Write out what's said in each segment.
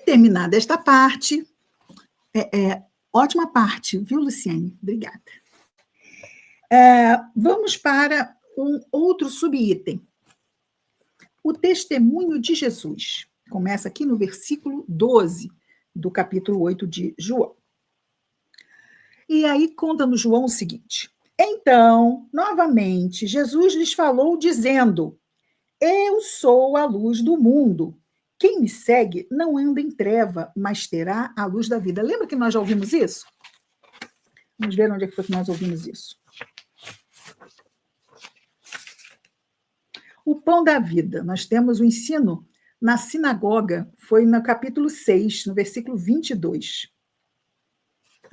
terminada esta parte, ótima parte, viu, Luciane? Obrigada. Vamos para um outro subitem. O testemunho de Jesus. Começa aqui no versículo 12 do capítulo 8 de João. E aí conta no João o seguinte: então, novamente, Jesus lhes falou dizendo: eu sou a luz do mundo. Quem me segue não anda em treva, mas terá a luz da vida. Lembra que nós já ouvimos isso? Vamos ver onde é que foi que nós ouvimos isso. O pão da vida. Nós temos o ensino na sinagoga, foi no capítulo 6, no versículo 22.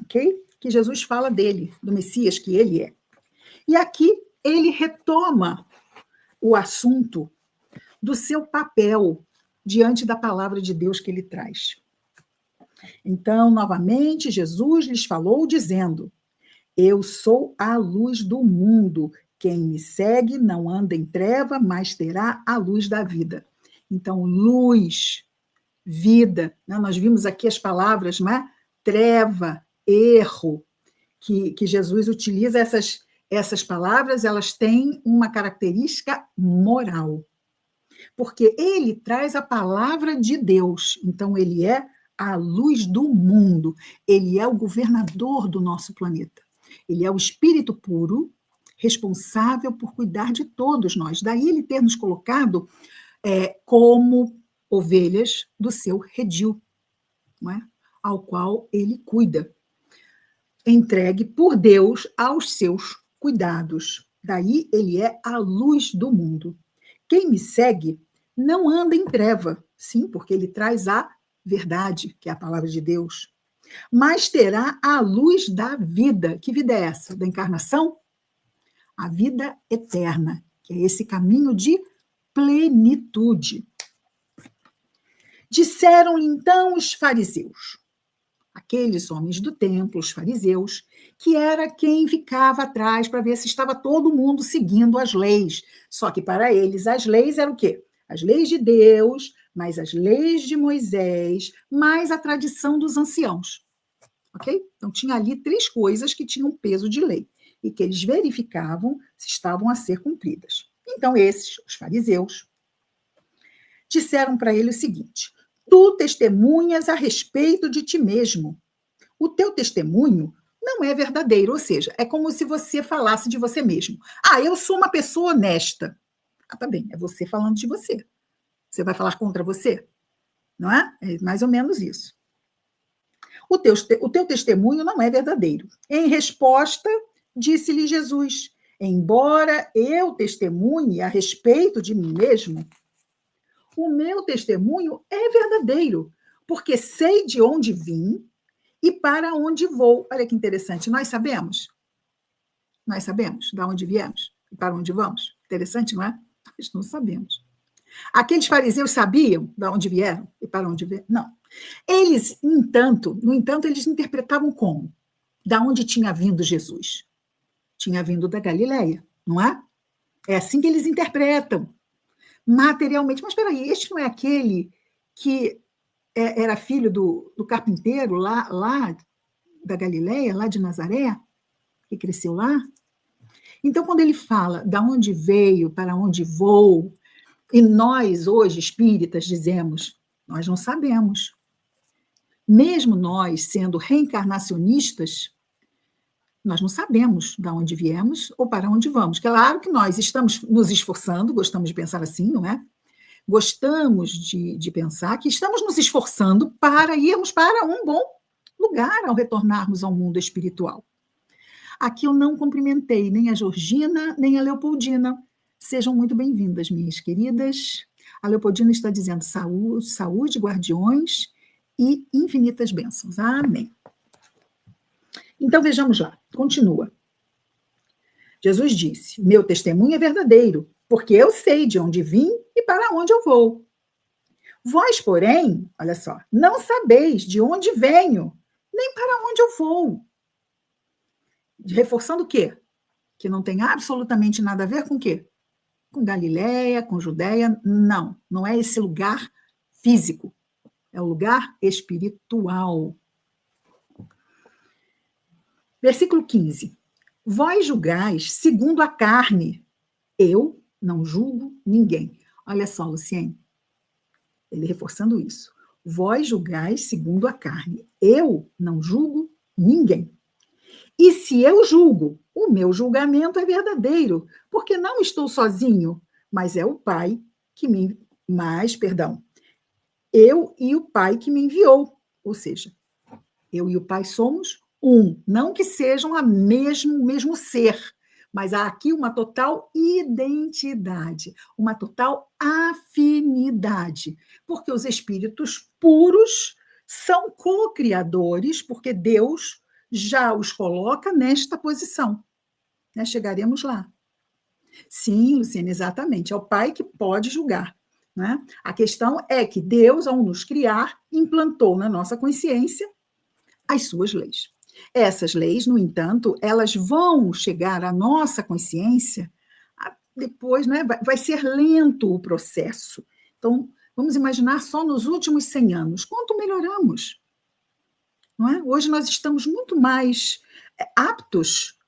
Ok? Que Jesus fala dele, do Messias que ele é. E aqui ele retoma o assunto do seu papel diante da palavra de Deus que ele traz. Então, novamente, Jesus lhes falou dizendo: eu sou a luz do mundo. Quem me segue não anda em treva, mas terá a luz da vida. Então, luz, vida, né? Nós vimos aqui as palavras, né? Treva, erro, que Jesus utiliza essas palavras, elas têm uma característica moral. Porque ele traz a palavra de Deus. Então, ele é a luz do mundo. Ele é o governador do nosso planeta. Ele é o espírito puro, responsável por cuidar de todos nós. Daí ele ter nos colocado como ovelhas do seu redil, não é? Ao qual ele cuida, entregue por Deus aos seus cuidados. Daí ele é a luz do mundo. Quem me segue não anda em treva, sim, porque ele traz a verdade, que é a palavra de Deus, mas terá a luz da vida. Que vida é essa? Da encarnação? A vida eterna, que é esse caminho de plenitude. Disseram-lhe então os fariseus, aqueles homens do templo, os fariseus, que era quem ficava atrás para ver se estava todo mundo seguindo as leis. Só que para eles as leis eram o quê? As leis de Deus, mais as leis de Moisés, mais a tradição dos anciãos. Ok? Então tinha ali 3 coisas que tinham peso de lei e que eles verificavam se estavam a ser cumpridas. Então esses, os fariseus, disseram para ele o seguinte: tu testemunhas a respeito de ti mesmo. O teu testemunho não é verdadeiro, ou seja, é como se você falasse de você mesmo. Eu sou uma pessoa honesta. Tá bem, é você falando de você. Você vai falar contra você? Não é? É mais ou menos isso. O teu testemunho não é verdadeiro. Em resposta, disse-lhe Jesus: embora eu testemunhe a respeito de mim mesmo, o meu testemunho é verdadeiro, porque sei de onde vim e para onde vou. Olha que interessante, nós sabemos de onde viemos e para onde vamos. Interessante, não é? Nós não sabemos. Aqueles fariseus sabiam de onde vieram e para onde vieram? Não. Eles, no entanto, eles interpretavam como? Da onde tinha vindo Jesus? Tinha vindo da Galileia, não é? É assim que eles interpretam, materialmente. Mas espera aí, este não é aquele que era filho do carpinteiro lá da Galileia, lá de Nazaré, que cresceu lá? Então, quando ele fala da onde veio, para onde vou, e nós, hoje, espíritas, dizemos, nós não sabemos. Mesmo nós, sendo reencarnacionistas, nós não sabemos de onde viemos ou para onde vamos. Claro que nós estamos nos esforçando, gostamos de pensar assim, não é? Gostamos de pensar que estamos nos esforçando para irmos para um bom lugar ao retornarmos ao mundo espiritual. Aqui eu não cumprimentei nem a Georgina, nem a Leopoldina. Sejam muito bem-vindas, minhas queridas. A Leopoldina está dizendo saúde, saúde, guardiões e infinitas bênçãos. Amém. Então, vejamos lá. Continua. Jesus disse: meu testemunho é verdadeiro, porque eu sei de onde vim e para onde eu vou. Vós, porém, olha só, não sabeis de onde venho, nem para onde eu vou. Reforçando o quê? Que não tem absolutamente nada a ver com o quê? Com Galileia, com Judeia. Não é esse lugar físico. É o lugar espiritual. Versículo 15. Vós julgais segundo a carne, eu não julgo ninguém. Olha só, Luciene, ele reforçando isso. Vós julgais segundo a carne, eu não julgo ninguém. E se eu julgo, o meu julgamento é verdadeiro, porque não estou sozinho, mas é o Pai que me... eu e o Pai que me enviou. Ou seja, eu e o Pai somos um. Não que sejam o mesmo ser, mas há aqui uma total identidade, uma total afinidade, porque os espíritos puros são co-criadores, porque Deus já os coloca nesta posição. Né? Chegaremos lá. Sim, Luciana, exatamente. É o Pai que pode julgar. Né? A questão é que Deus, ao nos criar, implantou na nossa consciência as suas leis. Essas leis, no entanto, elas vão chegar à nossa consciência depois, né? Vai ser lento o processo. Então, vamos imaginar só nos últimos 100 anos. Quanto melhoramos? Não é? Hoje nós estamos muito mais aptos,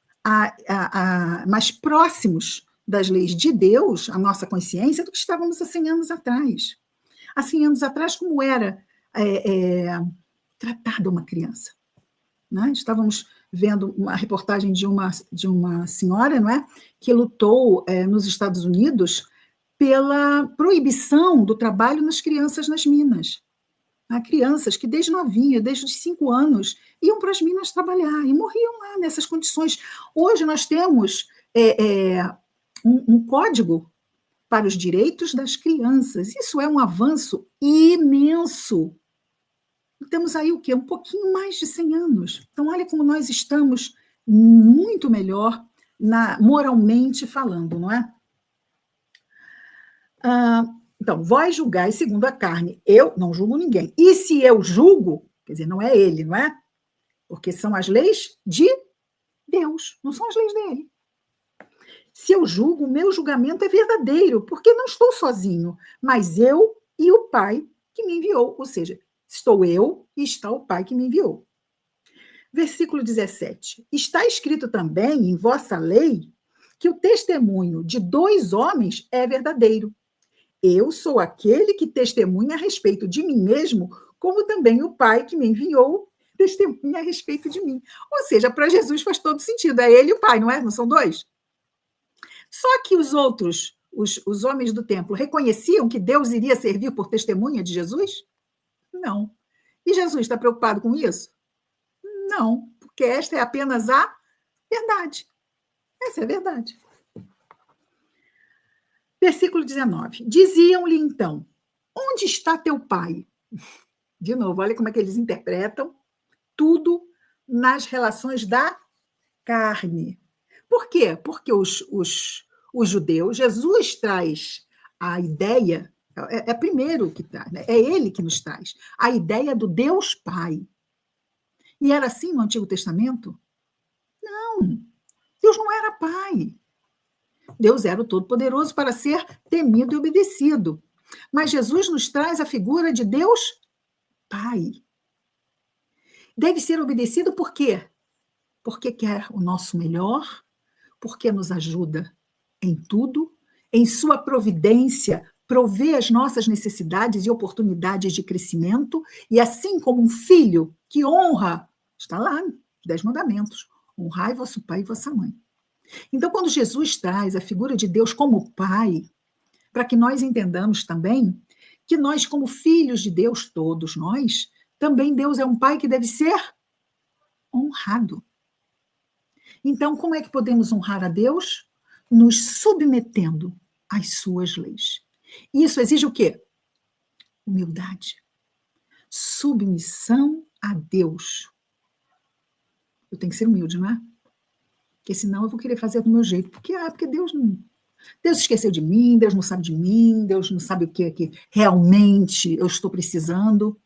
mais próximos das leis de Deus, a nossa consciência, do que estávamos há 100 anos atrás. Há 100 anos atrás, como era tratada uma criança? Né? Estávamos vendo uma reportagem de uma senhora, não é, que lutou nos Estados Unidos pela proibição do trabalho nas crianças nas minas. Há crianças que desde novinha, desde os 5 anos, iam para as minas trabalhar e morriam lá nessas condições. Hoje nós temos um código para os direitos das crianças. Isso é um avanço imenso. Temos aí o quê? Um pouquinho mais de 100 anos. Então, olha como nós estamos muito melhor moralmente falando, não é? Então, vós julgais segundo a carne, eu não julgo ninguém. E se eu julgo, quer dizer, não é ele, não é? Porque são as leis de Deus, não são as leis dele. Se eu julgo, o meu julgamento é verdadeiro, porque não estou sozinho, mas eu e o Pai que me enviou, ou seja, estou eu e está o Pai que me enviou. Versículo 17. Está escrito também em vossa lei que o testemunho de 2 homens é verdadeiro. Eu sou aquele que testemunha a respeito de mim mesmo, como também o Pai que me enviou testemunha a respeito de mim. Ou seja, para Jesus faz todo sentido. É ele e o Pai, não é? Não são 2? Só que os outros, os homens do templo, reconheciam que Deus iria servir por testemunha de Jesus? Não. E Jesus está preocupado com isso? Não, porque esta é apenas a verdade. Essa é a verdade. Versículo 19. Diziam-lhe então, onde está teu pai? De novo, olha como é que eles interpretam tudo nas relações da carne. Por quê? Porque os judeus, Jesus traz a ideia, é primeiro que traz, né? É ele que nos traz, a ideia do Deus Pai. E era assim no Antigo Testamento? Não, Deus não era pai. Deus era o Todo-Poderoso para ser temido e obedecido. Mas Jesus nos traz a figura de Deus Pai. Deve ser obedecido por quê? Porque quer o nosso melhor, porque nos ajuda em tudo, em sua providência, provê as nossas necessidades e oportunidades de crescimento, e assim como um filho que honra, está lá, os 10 mandamentos, honrai vosso pai e vossa mãe. Então, quando Jesus traz a figura de Deus como pai, para que nós entendamos também que nós, como filhos de Deus, todos nós, também Deus é um pai que deve ser honrado. Então, como é que podemos honrar a Deus? Nos submetendo às suas leis. Isso exige o quê? Humildade. Submissão a Deus. Eu tenho que ser humilde, não é? Porque senão eu vou querer fazer do meu jeito. Porque Deus não... Deus esqueceu de mim, Deus não sabe de mim, Deus não sabe o que é que realmente eu estou precisando.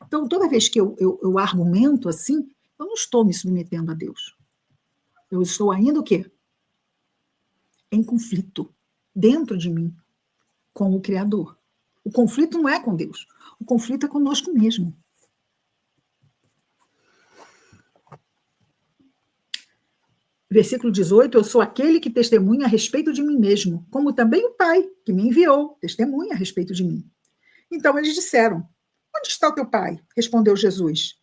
Então, toda vez que eu argumento assim, eu não estou me submetendo a Deus. Eu estou ainda o quê? Em conflito, dentro de mim, com o Criador. O conflito não é com Deus. O conflito é conosco mesmo. Versículo 18, eu sou aquele que testemunha a respeito de mim mesmo, como também o Pai, que me enviou, testemunha a respeito de mim. Então eles disseram, onde está o teu Pai? Respondeu Jesus.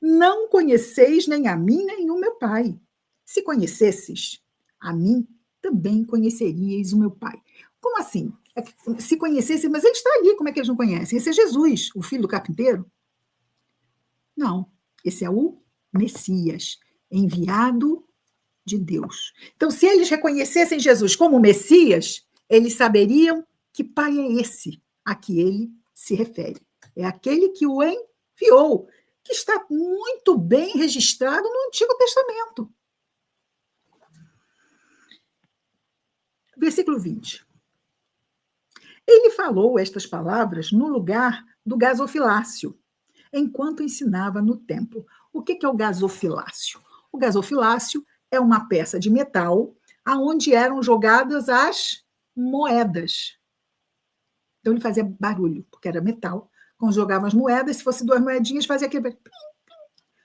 Não conheceis nem a mim, nem o meu Pai. Se conhecesses a mim, também conheceríeis o meu Pai. Como assim? Se conhecessem, mas ele está ali, como é que eles não conhecem? Esse é Jesus, o filho do carpinteiro? Não, esse é o Messias, enviado de Deus. Então, se eles reconhecessem Jesus como Messias, eles saberiam que Pai é esse a que ele se refere. É aquele que o enviou, que está muito bem registrado no Antigo Testamento. Versículo 20. Ele falou estas palavras no lugar do gasofilácio, enquanto ensinava no templo. O que é o gasofilácio? O gasofilácio é uma peça de metal aonde eram jogadas as moedas. Então ele fazia barulho, porque era metal. Quando jogavam as moedas, se fosse 2 moedinhas, fazia aquele plim, plim.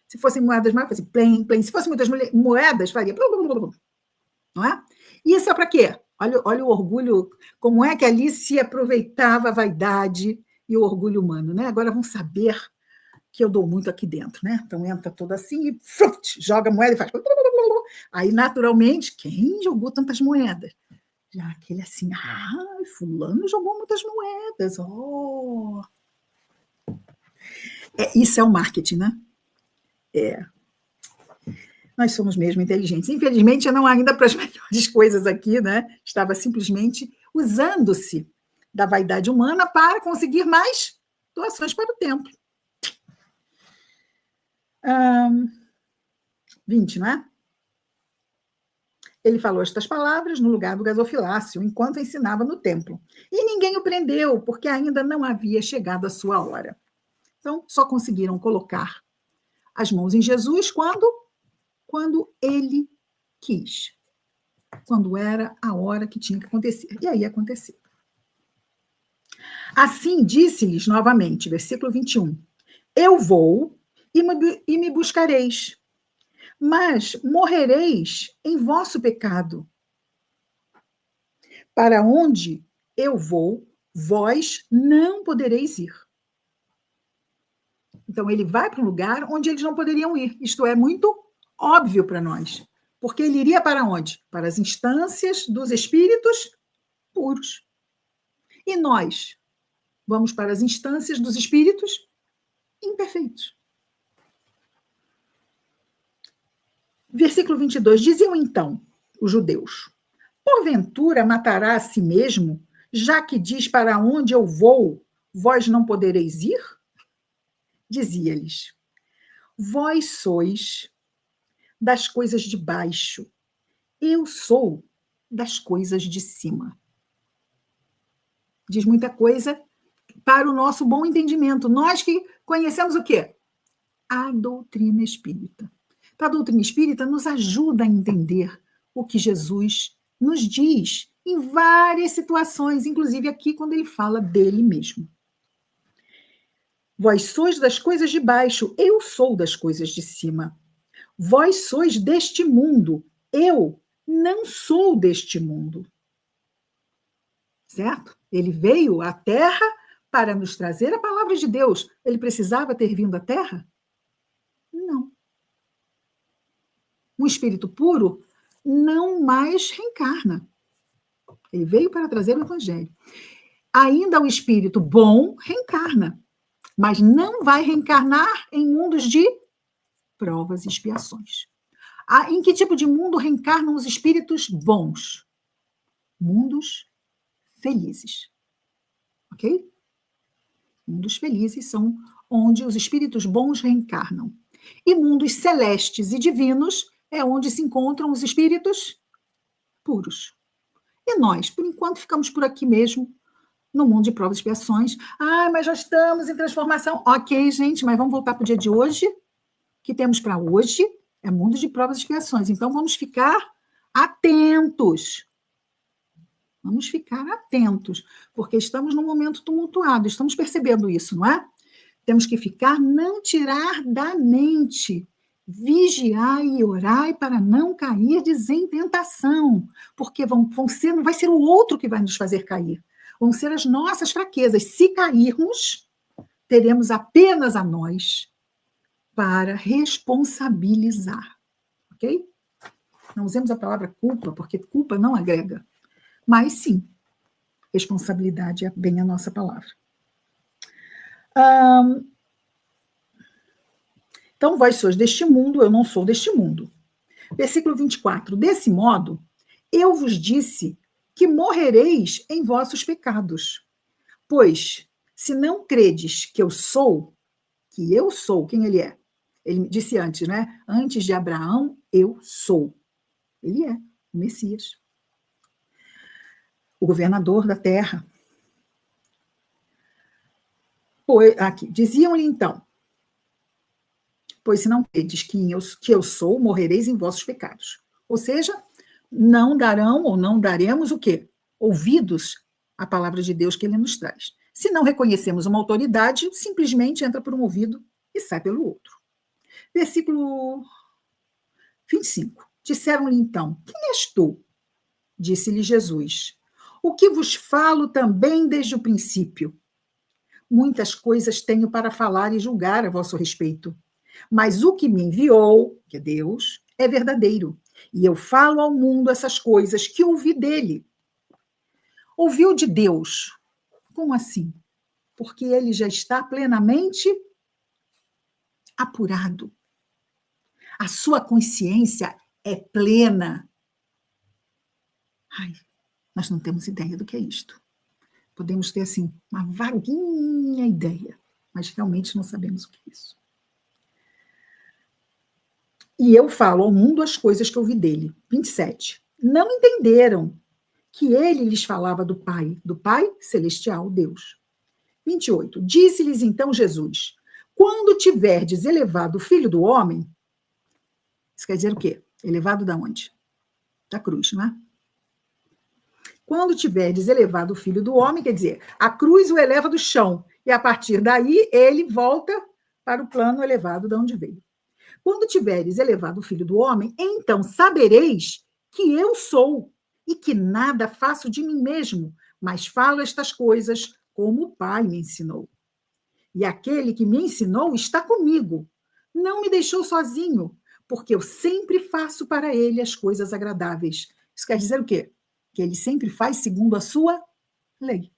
Se fossem moedas mais, fazia plim, plim. Se fossem muitas moedas, faria blum, blum, blum. Não é? E isso é para quê? Olha o orgulho, como é que ali se aproveitava a vaidade e o orgulho humano, né? Agora vão saber que eu dou muito aqui dentro, né? Então entra toda assim e joga a moeda e faz. Aí, naturalmente, quem jogou tantas moedas? Já aquele assim, fulano jogou muitas moedas. Oh. Isso é o marketing, né? Nós somos mesmo inteligentes. Infelizmente, não ainda para as melhores coisas aqui, né? Estava simplesmente usando-se da vaidade humana para conseguir mais doações para o templo. 20, não é? Ele falou estas palavras no lugar do gasofilácio, enquanto ensinava no templo. E ninguém o prendeu, porque ainda não havia chegado a sua hora. Então, só conseguiram colocar as mãos em Jesus quando ele quis. Quando era a hora que tinha que acontecer. E aí aconteceu. Assim disse-lhes novamente, versículo 21, eu vou e me buscareis, mas morrereis em vosso pecado. Para onde eu vou, vós não podereis ir. Então, ele vai para um lugar onde eles não poderiam ir. Isto é muito óbvio para nós. Porque ele iria para onde? Para as instâncias dos espíritos puros. E nós vamos para as instâncias dos espíritos imperfeitos. Versículo 22. Diziam então os judeus, porventura matará a si mesmo, já que diz para onde eu vou, vós não podereis ir? Dizia-lhes, vós sois das coisas de baixo, eu sou das coisas de cima. Diz muita coisa para o nosso bom entendimento. Nós que conhecemos o quê? A doutrina espírita. Então, a doutrina espírita nos ajuda a entender o que Jesus nos diz em várias situações, inclusive aqui quando ele fala dele mesmo. Vós sois das coisas de baixo, eu sou das coisas de cima. Vós sois deste mundo, eu não sou deste mundo. Certo? Ele veio à Terra para nos trazer a palavra de Deus. Ele precisava ter vindo à Terra? Não. Um espírito puro não mais reencarna. Ele veio para trazer o Evangelho. Ainda o espírito bom reencarna, mas não vai reencarnar em mundos de provas e expiações. Em que tipo de mundo reencarnam os espíritos bons? Mundos felizes. Ok? Mundos felizes são onde os espíritos bons reencarnam. E mundos celestes e divinos é onde se encontram os espíritos puros. E nós, por enquanto, ficamos por aqui mesmo, no mundo de provas e expiações. Mas já estamos em transformação. Ok, gente, mas vamos voltar para o dia de hoje. O que temos para hoje é mundo de provas e expiações. Então, vamos ficar atentos. Vamos ficar atentos, porque estamos num momento tumultuado, estamos percebendo isso, não é? Temos que ficar, não tirar da mente. Vigiai e orai para não cair em tentação, porque não vai ser o outro que vai nos fazer cair, vão ser as nossas fraquezas. Se cairmos, teremos apenas a nós para responsabilizar, ok? Não usemos a palavra culpa, porque culpa não agrega, mas sim, responsabilidade é bem a nossa palavra. Então, vós sois deste mundo, eu não sou deste mundo. Versículo 24. Desse modo, eu vos disse que morrereis em vossos pecados. Pois, se não credes que eu sou, quem ele é? Ele disse antes, né? Antes de Abraão, eu sou. Ele é o Messias, o governador da terra. Aqui, diziam-lhe então, pois se não credes que eu sou, morrereis em vossos pecados. Ou seja, não darão ou não daremos o quê? Ouvidos à palavra de Deus que ele nos traz. Se não reconhecemos uma autoridade, simplesmente entra por um ouvido e sai pelo outro. Versículo 25. Disseram-lhe então, quem és tu? Disse-lhe Jesus, o que vos falo também desde o princípio. Muitas coisas tenho para falar e julgar a vosso respeito. Mas o que me enviou, que é Deus, é verdadeiro. E eu falo ao mundo essas coisas que ouvi dele. Ouviu de Deus. Como assim? Porque ele já está plenamente apurado. A sua consciência é plena. Ai, nós não temos ideia do que é isto. Podemos ter, assim, uma vaguinha ideia, mas realmente não sabemos o que é isso. E eu falo ao mundo as coisas que ouvi dele. 27. Não entenderam que ele lhes falava do Pai celestial, Deus. 28. Disse-lhes então Jesus, quando tiverdes elevado o Filho do Homem, isso quer dizer o quê? Elevado da onde? Da cruz, não é? Quando tiverdes elevado o Filho do Homem, quer dizer, a cruz o eleva do chão, e a partir daí ele volta para o plano elevado de onde veio. Quando tiveres elevado o Filho do Homem, então sabereis que eu sou, e que nada faço de mim mesmo, mas falo estas coisas como o Pai me ensinou. E aquele que me ensinou está comigo, não me deixou sozinho, porque eu sempre faço para ele as coisas agradáveis. Isso quer dizer o quê? Que ele sempre faz segundo a sua lei.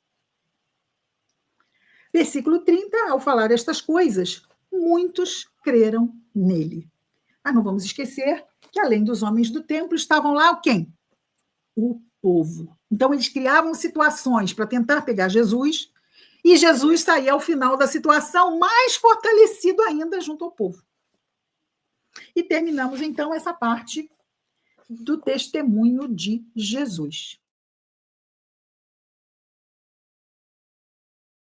Versículo 30, ao falar estas coisas, muitos creram nele. Mas não vamos esquecer que, além dos homens do templo, estavam lá quem? O povo. Então, eles criavam situações para tentar pegar Jesus, e Jesus saía ao final da situação mais fortalecido ainda junto ao povo. E terminamos, então, essa parte do testemunho de Jesus.